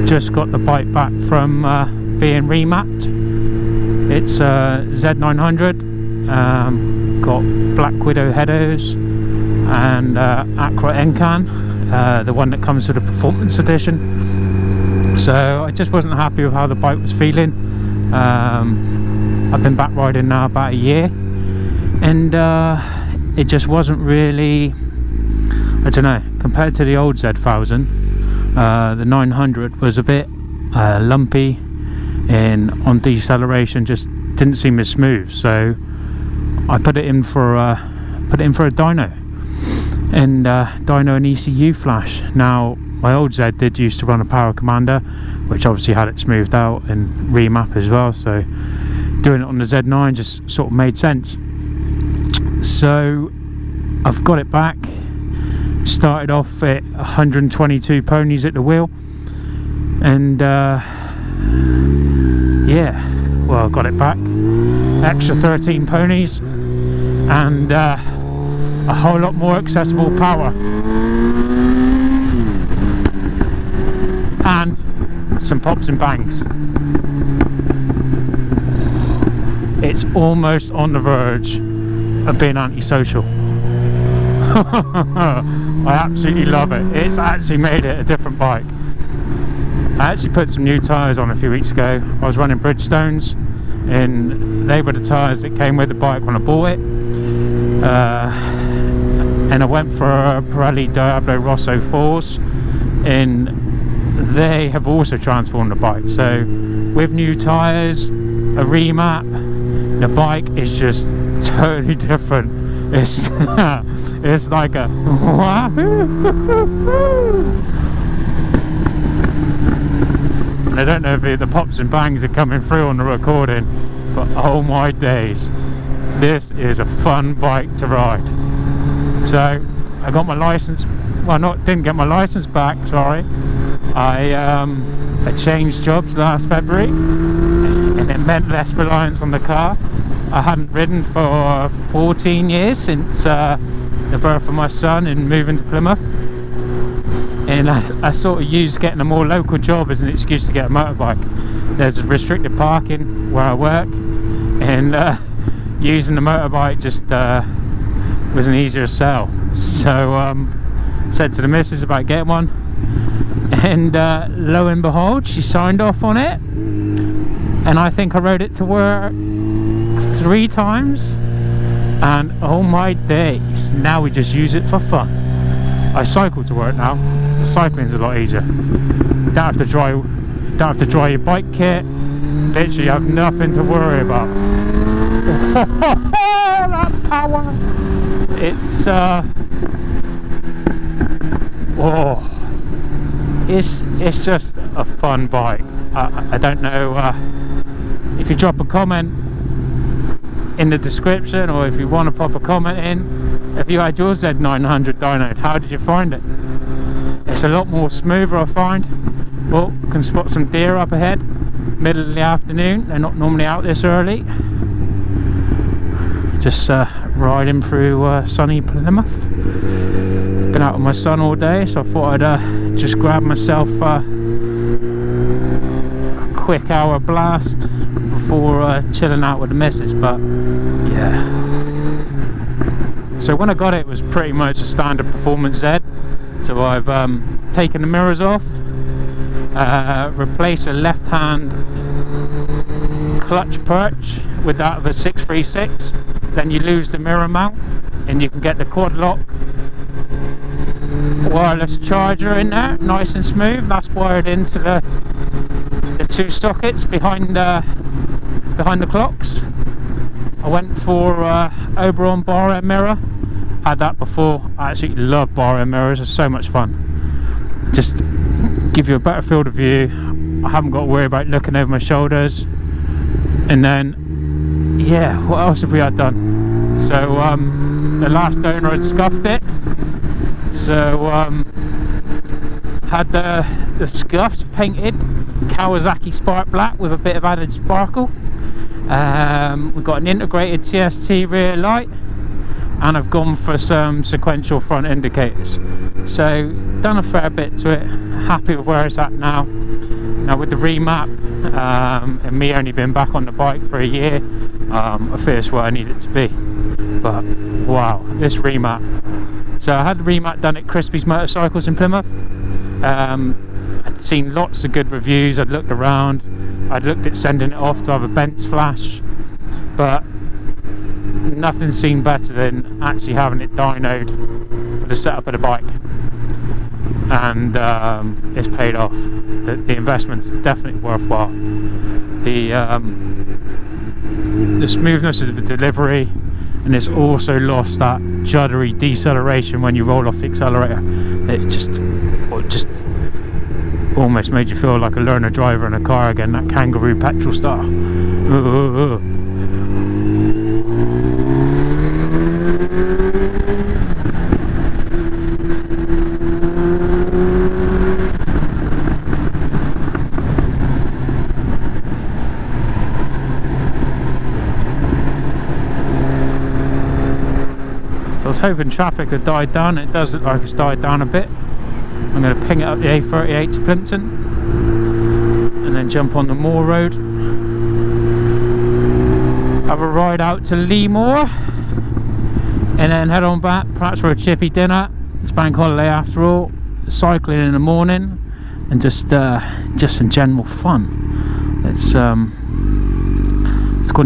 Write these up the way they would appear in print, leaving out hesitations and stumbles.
just got the bike back from being remapped. It's Z900, got Black Widow headers and Acra Encan, the one that comes with the Performance Edition. So I just wasn't happy with how the bike was feeling. I've been back riding now about a year, and it just wasn't really, I don't know, compared to the old Z1000, the 900 was a bit lumpy, and on deceleration just didn't seem as smooth. So I put it in for a dyno, and dyno and ECU flash. Now my old Z did used to run a power commander, which obviously had it smoothed out and remap as well, so doing it on the Z9 just sort of made sense. So I've got it back. Started off at 122 ponies at the wheel, and yeah, well, got it back, extra 13 ponies, and a whole lot more accessible power, and some pops and bangs. It's almost on the verge of being antisocial. I absolutely love it. It's actually made it a different bike. I actually put some new tyres on a few weeks ago. I was running Bridgestones, and they were the tyres that came with the bike when I bought it. And I went for a Pirelli Diablo Rosso 4s, and they have also transformed the bike. So with new tyres, a remap, the bike is just totally different. It's it's like a and I don't know if the pops and bangs are coming through on the recording, but oh my days, this is a fun bike to ride. So I got my license, well, didn't get my license back, sorry. I changed jobs last February, and it meant less reliance on the car. I hadn't ridden for 14 years since the birth of my son and moving to Plymouth, and I sort of used getting a more local job as an excuse to get a motorbike. There's restricted parking where I work, and using the motorbike just was an easier sell. So said to the missus about getting one, and lo and behold, she signed off on it, and I think I rode it to work 3 times, and oh my days, now we just use it for fun. I cycle to work now. Cycling's a lot easier. Don't have to dry your bike kit. Literally have nothing to worry about. That power! It's it's just a fun bike. I don't know if you drop a comment in the description, or if you want to pop a comment in, if you had your Z900 dynoed, how did you find it? It's a lot more smoother, I find. Well, can spot some deer up ahead, middle of the afternoon. They're not normally out this early. Just riding through sunny Plymouth. Been out with my son all day, so I thought I'd just grab myself a quick hour blast before chilling out with the missus. But yeah, so when I got it, it was pretty much a standard Performance Z. So I've taken the mirrors off, replaced a left hand clutch perch with that of a 636. Then you lose the mirror mount, and you can get the quad lock wireless charger in there, nice and smooth. That's wired into the 2 sockets behind the clocks. I went for Oberon bar end mirror. Had that before. I absolutely love bar end mirrors. It's so much fun. Just give you a better field of view. I haven't got to worry about looking over my shoulders. And then, yeah, what else have we had done? So the last owner had scuffed it. So had the scuffs painted Kawasaki Spark Black with a bit of added sparkle. We've got an integrated TST rear light, and I've gone for some sequential front indicators. So done a fair bit to it. Happy with where it's at now. Now with the remap, and me only being back on the bike for a year, I feel it's where I need it to be. But wow, this remap. So I had the remap done at Crispy's Motorcycles in Plymouth. I'd seen lots of good reviews. I'd looked around, I'd looked at sending it off to have a Bent's flash, but nothing seemed better than actually having it dynoed for the setup of the bike. And it's paid off. The investment's definitely worthwhile. The smoothness of the delivery, and it's also lost that juddery deceleration when you roll off the accelerator. It just almost made you feel like a learner driver in a car again, that kangaroo petrol style. I was hoping traffic had died down. It does look like it's died down a bit. I'm going to ping it up the A38 to Plimpton and then jump on the Moor Road, have a ride out to Leamore, and then head on back, perhaps for a chippy dinner. It's bank holiday after all. Cycling in the morning and just some general fun. Let's go on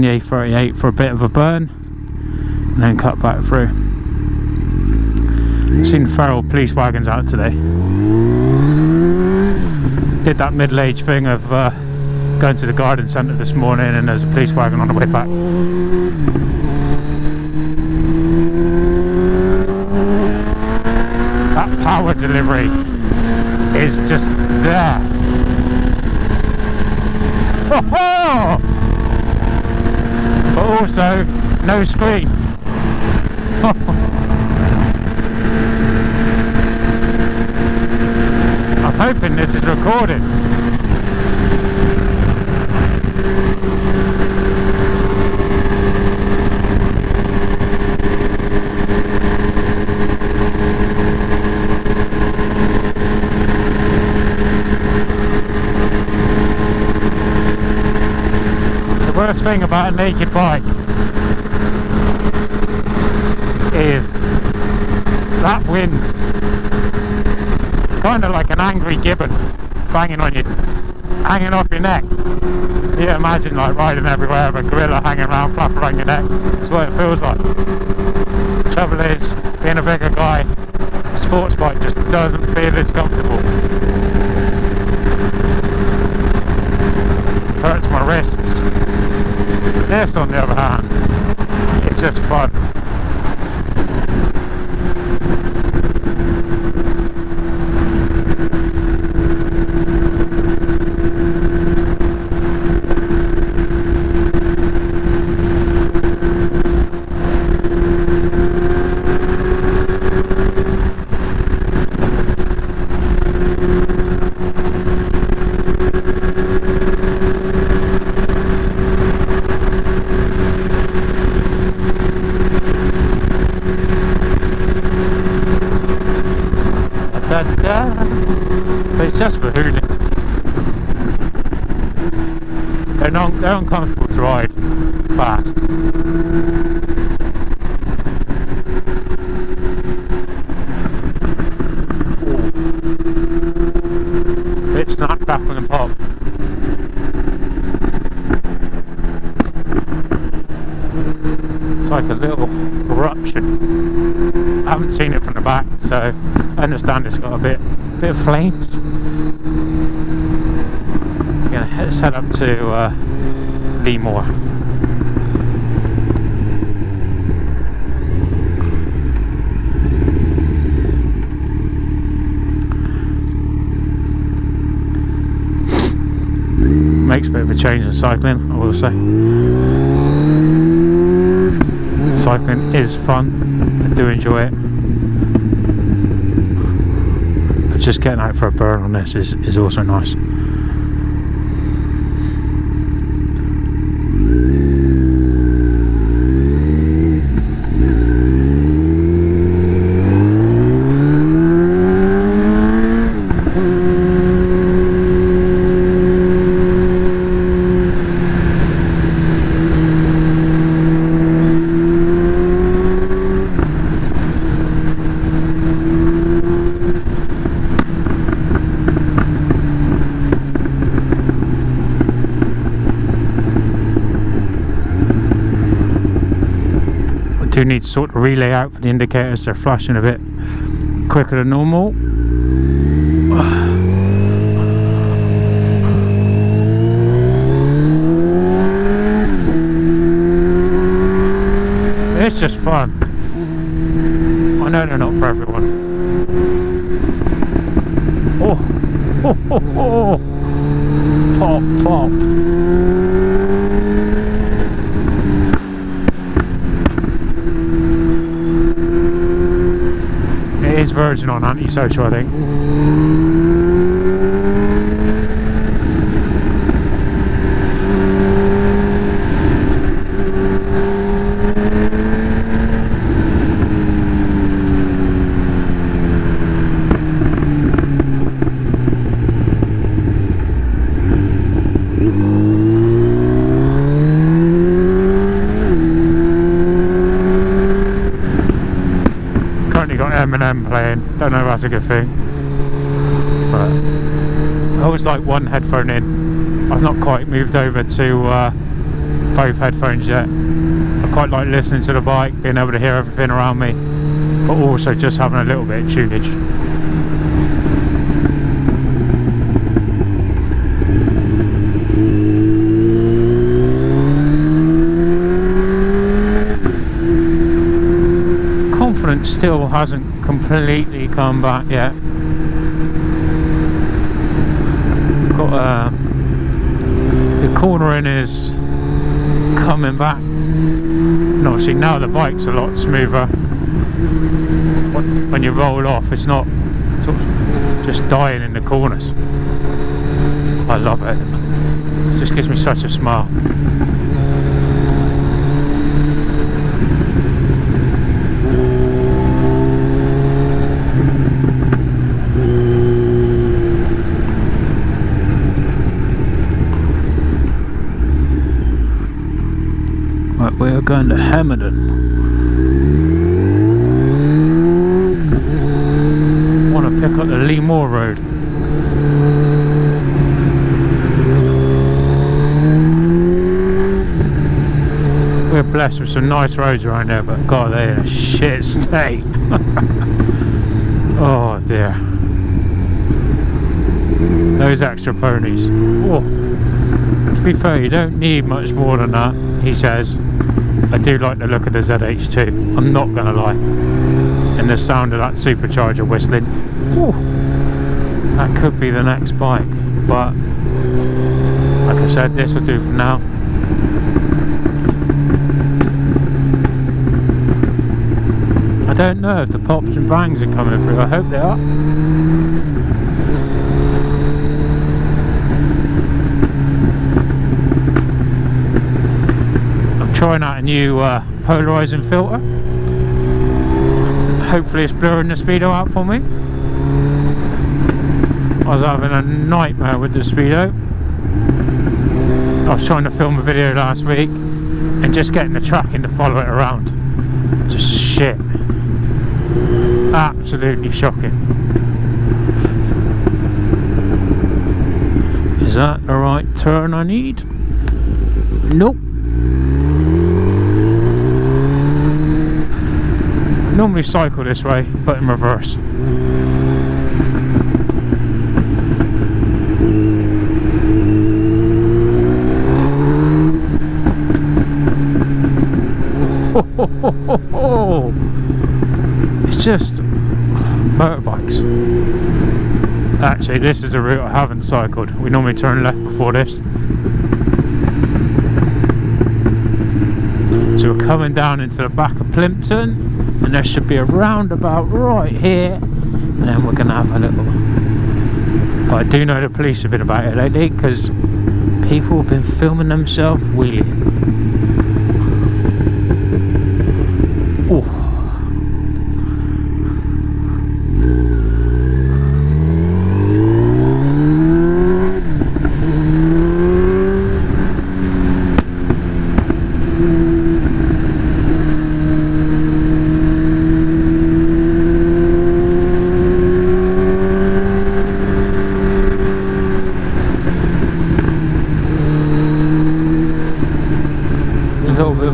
the A38 for a bit of a burn and then cut back through. I've seen feral police wagons out today. Did that middle-aged thing of going to the garden centre this morning and there's a police wagon on the way back. That power delivery is just there. Oh-ho! But also no screen. I'm hoping this is recorded. The worst thing about a naked bike is that wind. Kind of like an angry gibbon banging on you, hanging off your neck. You imagine like riding everywhere with a gorilla hanging around, flapping around your neck. That's what it feels like. Trouble is, being a bigger guy, a sports bike just doesn't feel as comfortable. Hurts my wrists. This, on the other hand, it's just fun. But it's just for hooling. They're uncomfortable to ride fast. Bit snap, crackle and pop. It's like a little eruption. I haven't seen it from the back, so I understand it's got a bit of flames. Let's head up to Leamore. Makes a bit of a change in cycling, I will say. Cycling is fun, I do enjoy it. But just getting out for a burn on this is also nice. need to sort the relay out for the indicators. They're flashing a bit quicker than normal. It's just fun. I know they're not for everyone. Oh, oh, oh, oh. Pop, pop. It is Virgin on anti-social, I think. Playing, don't know if that's a good thing, but I always like one headphone in. I've not quite moved over to both headphones yet. I quite like listening to the bike, being able to hear everything around me, but also just having a little bit of tunage. Still hasn't completely come back yet. Got the cornering is coming back, and obviously now the bike's a lot smoother. When you roll off, it's not sort of just dying in the corners. I love it. It just gives me such a smile. We're going to Hamilton. Want to pick up the Lee Moore Road. We're blessed with some nice roads around there, but God, they're in a shit state. Oh dear. Those extra ponies. Oh. To be fair, you don't need much more than that, he says. I do like the look of the ZH2, I'm not gonna lie. And the sound of that supercharger whistling. Ooh, that could be the next bike, but like I said, this will do for now. I don't know if the pops and bangs are coming through, I hope they are. Trying out a new polarizing filter. Hopefully it's blurring the speedo out for me. I was having a nightmare with the speedo. I was trying to film a video last week and just getting the tracking to follow it around. Just shit. Absolutely shocking. Is that the right turn I need? Nope. Normally cycle this way, but in reverse. It's just motorbikes. Actually, this is a route I haven't cycled. We normally turn left before this. So we're coming down into the back of Plimpton. And there should be a roundabout right here, and then we're going to have a little. But I do know the police have been about it lately, because people have been filming themselves wheeling. Ooh.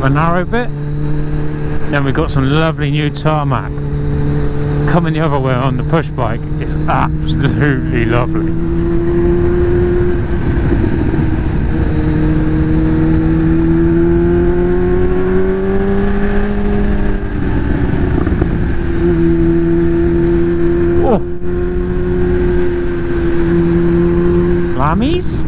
A narrow bit. Then we've got some lovely new tarmac. Coming the other way on the push bike is absolutely lovely. Oh, Lammies.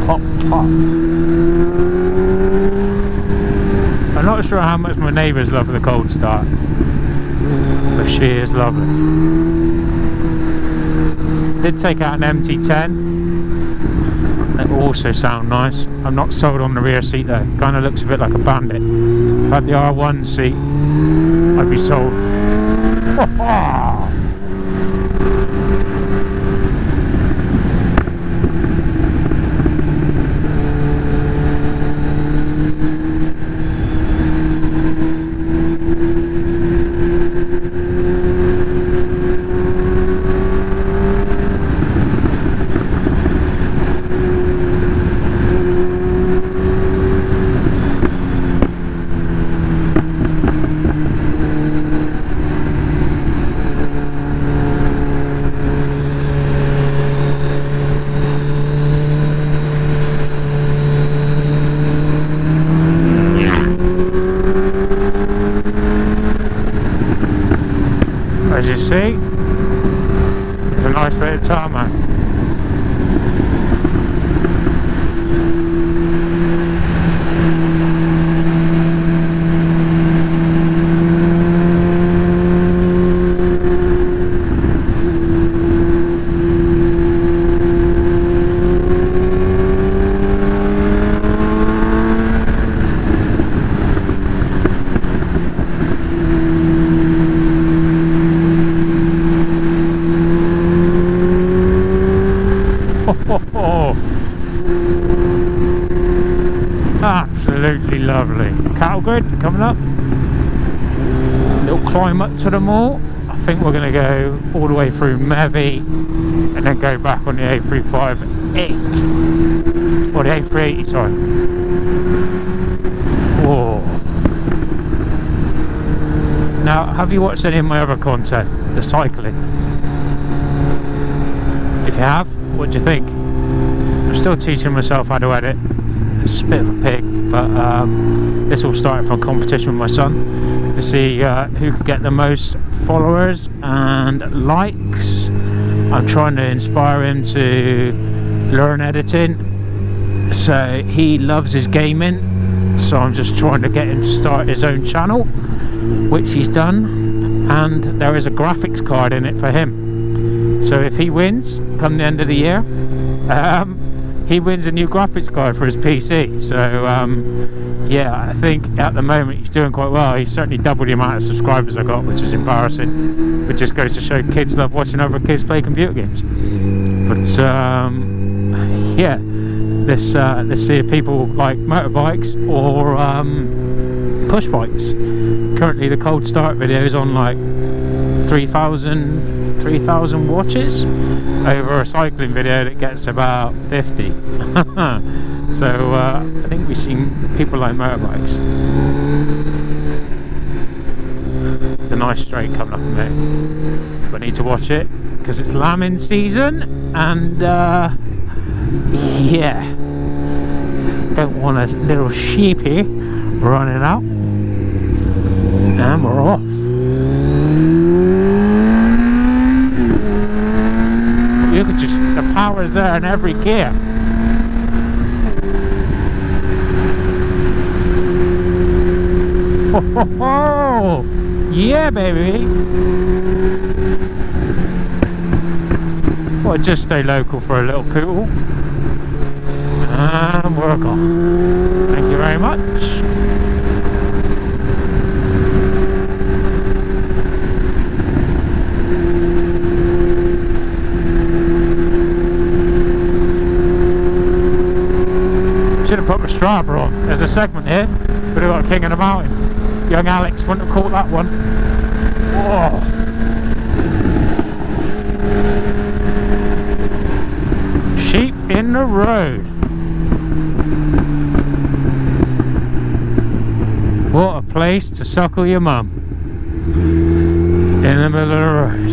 Pop, pop. I'm not sure how much my neighbours love the cold start, but she is lovely. Did take out an MT10. They also sound nice. I'm not sold on the rear seat though. Kind of looks a bit like a Bandit. If I had the R1 seat, I'd be sold. As you see, it's a nice bit of tarmac. Absolutely lovely. Cattle grid coming up. Little climb up to the moor. I think we're going to go all the way through Mevy and then go back on the A358 or the A380, sorry. Whoa. Now, have you watched any of my other content, the cycling? If you have, what do you think? I'm still teaching myself how to edit. It's a bit of a pig, but this all started from a competition with my son to see who could get the most followers and likes. I'm trying to inspire him to learn editing. So he loves his gaming, so I'm just trying to get him to start his own channel, which he's done, and there is a graphics card in it for him. So if he wins come the end of the year, he wins a new graphics card for his PC. So yeah, I think at the moment he's doing quite well. He's certainly doubled the amount of subscribers I got, which is embarrassing. It just goes to show kids love watching other kids play computer games. But yeah, let's see if people like motorbikes or push bikes. Currently the cold start video is on like 3,000 watches over a cycling video that gets about 50. So I think we've seen people like motorbikes. It's a nice straight coming up a bit, but I need to watch it because it's lambing season, and yeah, don't want a little sheepy running out. And we're off. You could just, the power is there in every gear. Ho, ho, ho. Yeah, baby. Thought I'd just stay local for a little poodle. And we're gone. Thank you very much. Should have put my Strava on. There's a segment here. Would have got a King of the Mountain. Young Alex wouldn't have caught that one. Oh. on the road. What a place to suckle your mum. In the middle of the road.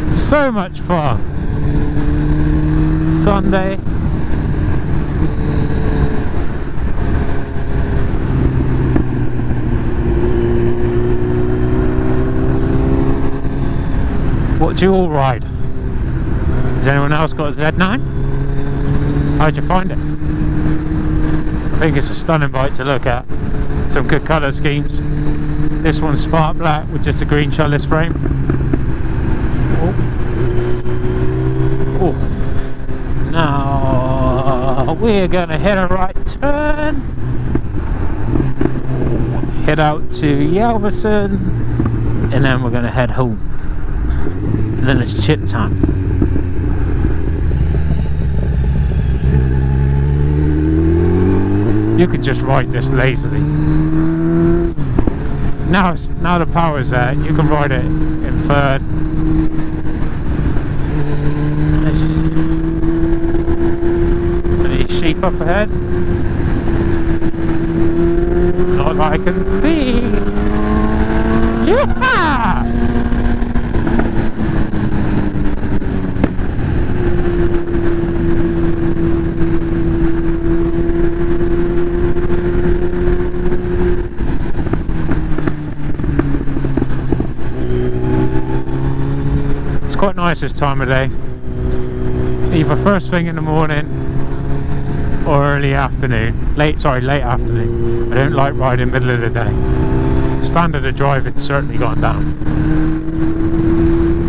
So much fun. Sunday. What do you all ride? Has anyone else got a Z9? How'd you find it? I think it's a stunning bike to look at. Some good colour schemes. This one's spark black with just a green trellis frame. Oh. Now we're gonna hit a right turn. Head out to Yelverton, and then we're gonna head home. And then it's chip time. You can just ride this lazily. Now the power's there, you can ride it in third. Any sheep up ahead? Not that I can see. Yeah! Quite nice this time of day, either first thing in the morning or early afternoon, late afternoon. I don't like riding middle of the day. Standard of driving's certainly gone down.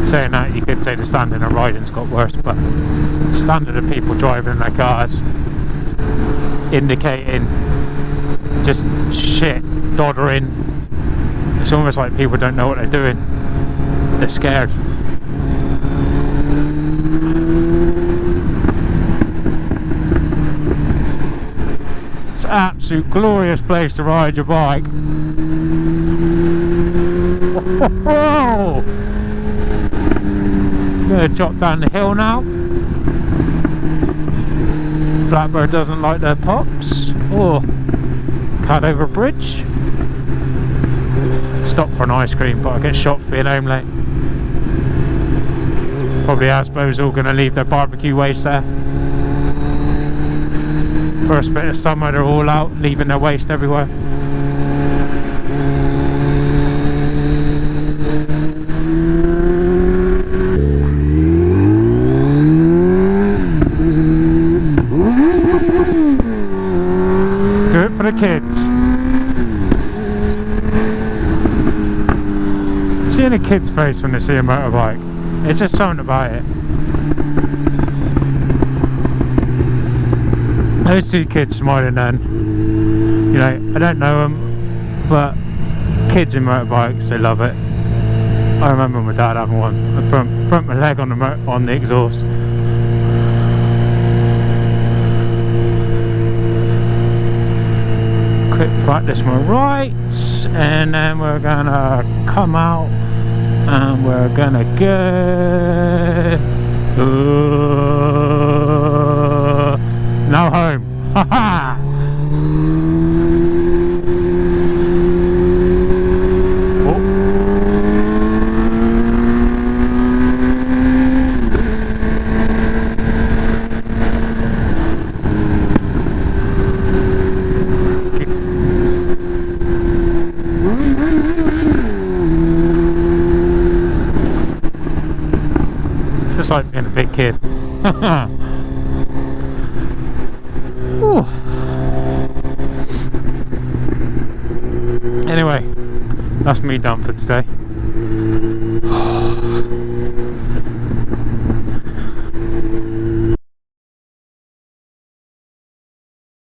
Saying that, you could say the standard of riding's got worse, but standard of people driving their cars indicating just shit, doddering. It's almost like people don't know what they're doing. They're scared. Absolute glorious place to ride your bike. Whoa! I'm gonna drop down the hill now. Blackbird doesn't like their pops. Oh, cut over a bridge. Stop for an ice cream, but I get shot for being home late. Probably Asbo's all gonna leave their barbecue waste there. First bit of summer, they're all out, leaving their waste everywhere. Do it for the kids. Seeing a kid's face when they see a motorbike, it's just something about it. Those two kids smiling then, you know, I don't know them, but kids in motorbikes, they love it. I remember my dad having one. I burnt my leg on the exhaust. Quick practice my rights, and then we're gonna come out and we're gonna go now home. Haha! It's just like being a big kid. Anyway, that's me done for today.